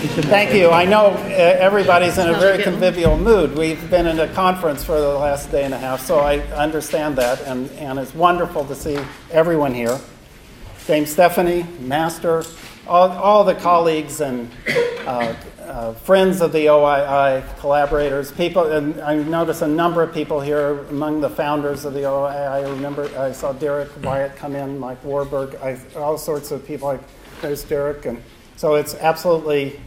Thank you. I know everybody's in a very convivial mood. We've been in a conference for the last day and a half, so I understand that, and it's wonderful to see everyone here. Dame Stephanie, Master, all the colleagues and friends of the OII, collaborators, people, and I noticed a number of people here among the founders of the OII. I remember I saw Derek Wyatt come in, Mike Warburg, all sorts of people. There's Derek, and so it's absolutely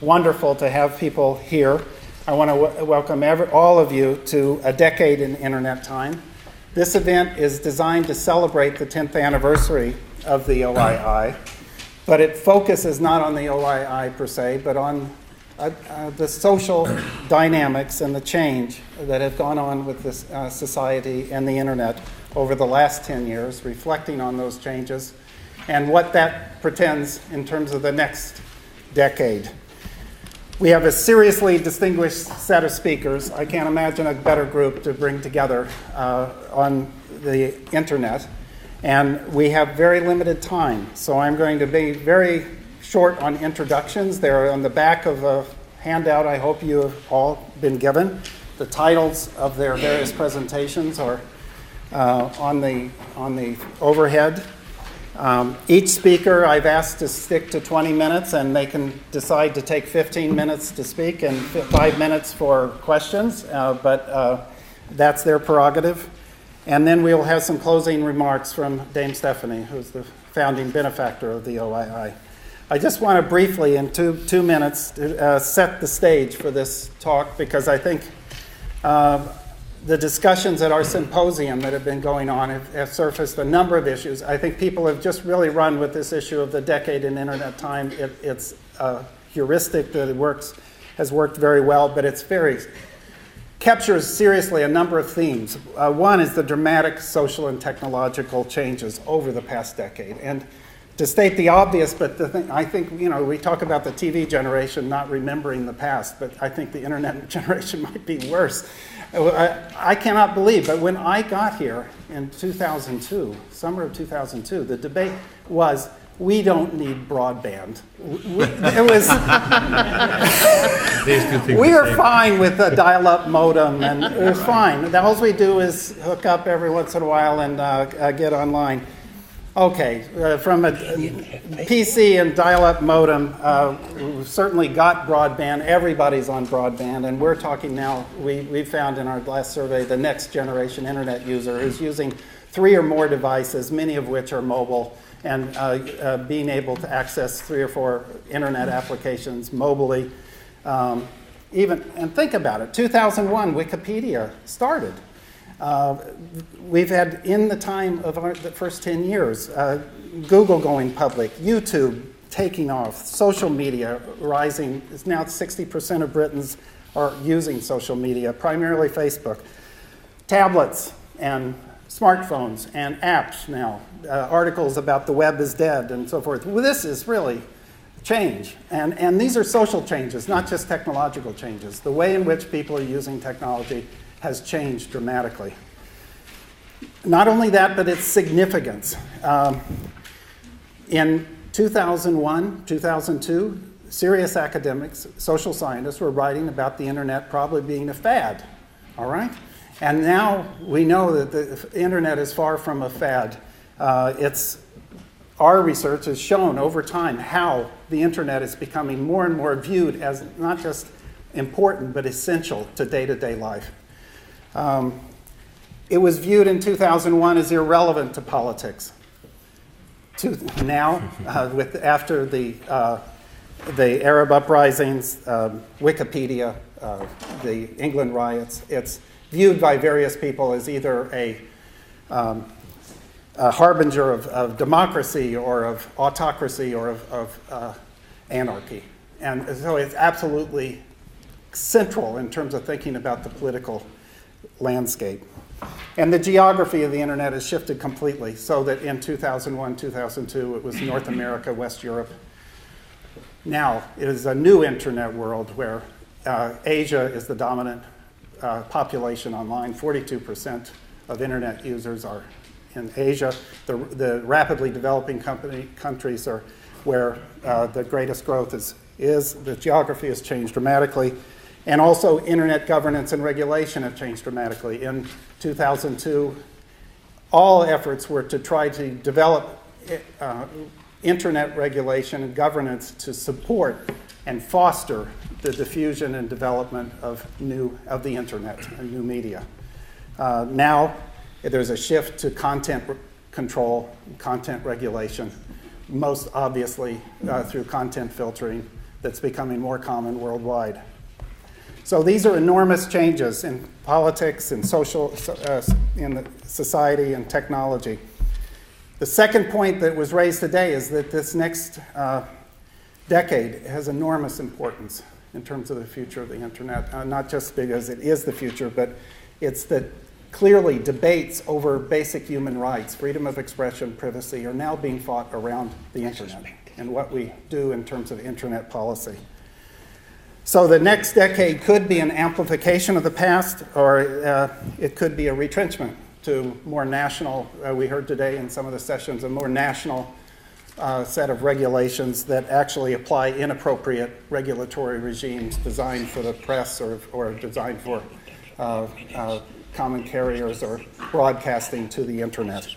wonderful to have people here. I want to welcome all of you to A Decade in Internet Time. This event is designed to celebrate the 10th anniversary of the OII, but it focuses not on the OII per se, but on the social dynamics and the change that have gone on with this society and the internet over the last 10 years, reflecting on those changes and what that portends in terms of the next decade. We have a seriously distinguished set of speakers. I can't imagine a better group to bring together on the internet. And we have very limited time, so I'm going to be very short on introductions. They're on the back of a handout I hope you have all been given. The titles of their various presentations are on the overhead. Each speaker I've asked to stick to 20 minutes, and they can decide to take 15 minutes to speak and 5 minutes for questions, but that's their prerogative. And then we will have some closing remarks from Dame Stephanie, who's the founding benefactor of the OII. I just want to briefly, in two minutes, set the stage for this talk, because I think the discussions at our symposium that have been going on have surfaced a number of issues. I think people have just really run with this issue of the decade in internet time. It's a heuristic that has worked very well, but it's captures seriously a number of themes. One is the dramatic social and technological changes over the past decade. And to state the obvious, but I think, we talk about the TV generation not remembering the past, but I think the internet generation might be worse. I cannot believe, but when I got here in 2002, summer of 2002, the debate was, we don't need broadband. We are fine with a dial-up modem, and it was fine. All we do is hook up every once in a while and get online. Okay, from a PC and dial-up modem, we've certainly got broadband. Everybody's on broadband, and we're talking now, we found in our last survey, the next generation internet user who's using 3 or more devices, many of which are mobile, and being able to access 3 or 4 internet applications mobilely. And think about it, 2001, Wikipedia started. We've had, in the time of the first 10 years, Google going public, YouTube taking off, social media rising. It's now 60% of Britons are using social media, primarily Facebook. Tablets and smartphones and apps now, articles about the web is dead and so forth. Well, this is really change. And these are social changes, not just technological changes. The way in which people are using technology has changed dramatically. Not only that, but its significance. In 2001, 2002, serious academics, social scientists were writing about the internet probably being a fad, all right? And now we know that the internet is far from a fad. Our research has shown over time how the internet is becoming more and more viewed as not just important, but essential to day-to-day life. It was viewed in 2001 as irrelevant to politics. Now, after the Arab uprisings, Wikipedia, the England riots, it's viewed by various people as either a harbinger of democracy or of autocracy or of anarchy. And so it's absolutely central in terms of thinking about the political landscape. And the geography of the internet has shifted completely, so that in 2001, 2002, it was North America, West Europe. Now it is a new internet world where Asia is the dominant population online. 42% of internet users are in Asia. The rapidly developing countries are where the greatest growth is is the geography has changed dramatically. And also internet governance and regulation have changed dramatically. In 2002, all efforts were to try to develop internet regulation and governance to support and foster the diffusion and development of the internet and new media. Now there's a shift to content control, content regulation, most obviously through content filtering that's becoming more common worldwide. So these are enormous changes in politics and social, in the society and technology. The second point that was raised today is that this next decade has enormous importance in terms of the future of the internet, not just because it is the future, but it's that clearly debates over basic human rights, freedom of expression, privacy, are now being fought around the internet and what we do in terms of internet policy. So the next decade could be an amplification of the past, or it could be a retrenchment to more national, we heard today in some of the sessions, a more national set of regulations that actually apply inappropriate regulatory regimes designed for the press or designed for common carriers or broadcasting to the internet.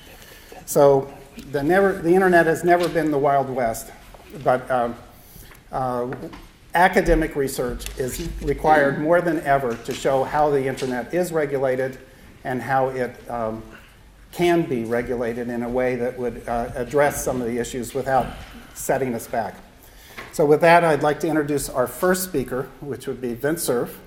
So the internet has never been the Wild West, but academic research is required more than ever to show how the internet is regulated and how it can be regulated in a way that would address some of the issues without setting us back. So with that, I'd like to introduce our first speaker, which would be Vint Cerf.